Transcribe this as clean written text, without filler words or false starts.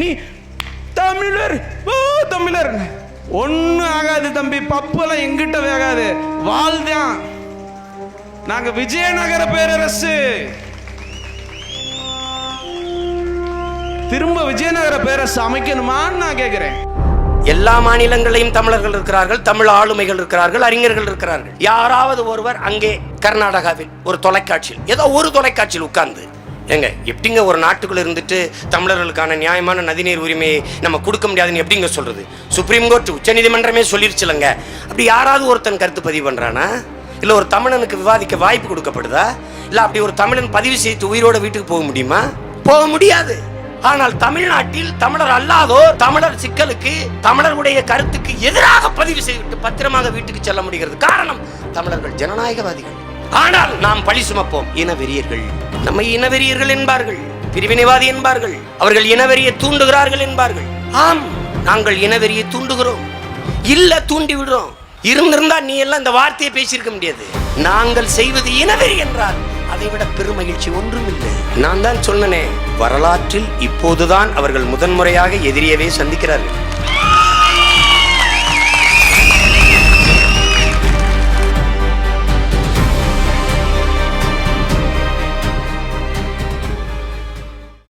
நீ தமிழர் தமிழர் ஒன்னும் ஆகாது தம்பி. பப்புலாம் எங்கிட்ட வேகாது. வாழ்தான். நாங்க விஜயநகர பேரரசு. திரும்ப விஜயநகர பேரரசு அமைக்கணுமான்னு நான் கேட்கிறேன். எல்லா மாநிலங்களையும் தமிழர்கள் இருக்கிறார்கள், தமிழ் ஆளுமைகள் இருக்கிறார்கள், அறிஞர்கள் இருக்கிறார்கள். யாராவது ஒருவர் அங்கே கர்நாடகாவில் ஒரு தொலைக்காட்சியில், ஏதோ ஒரு தொலைக்காட்சியில் உட்கார்ந்து, ஏங்க எப்படிங்க ஒரு நாட்டுக்குள்ள இருந்துட்டு தமிழர்களுக்கான நியாயமான நதிநீர் உரிமையை நம்ம கொடுக்க முடியாதுன்னு எப்படிங்க சொல்றது? சுப்ரீம் கோர்ட், உச்ச நீதிமன்றமே சொல்லிருச்சுலங்க. அப்படி யாராவது ஒருத்தன் கருத்து பதிவு பண்றானா? இல்ல ஒரு தமிழனுக்கு விவாதிக்க வாய்ப்பு கொடுக்கப்படுதா? இல்ல அப்படி ஒரு தமிழன் பதிவு செய்து உயிரோட வீட்டுக்கு போக முடியுமா? போக முடியாது. ஆனால் தமிழ்நாட்டில் தமிழர் அல்லாதோர் தமிழர் சிக்கலுக்கு, தமிழருடைய கருத்துக்கு எதிராக பதிவு செய்துவிட்டு பத்திரமாக வீட்டுக்கு செல்ல முடிகிறது. காரணம், தமிழர்கள் ஜனநாயகவாதிகள். ஆனால் நாம் பழி சுமப்போம். இனவெறியர்கள், நம்மை இனவெறியர்கள் என்பார்கள், பிரிவினைவாதி என்பார்கள், அவர்கள் இனவெறியை தூண்டுகிறார்கள் என்பார்கள். ஆம், நாங்கள் இனவெறியை தூண்டுகிறோம், இல்ல தூண்டி விடுறோம். இருந்திருந்தா நீ எல்லாம் இந்த வார்த்தையை பேசியிருக்க முடியாது. நாங்கள் செய்வது இனவெறி என்றால் அதை விட பெருமகிழ்ச்சி ஒன்றும் இல்லை. நான் தான் சொன்னேன், வரலாற்றில் இப்போதுதான் அவர்கள் முதன்முறையாக எதிரியவே சந்திக்கிறார்கள்.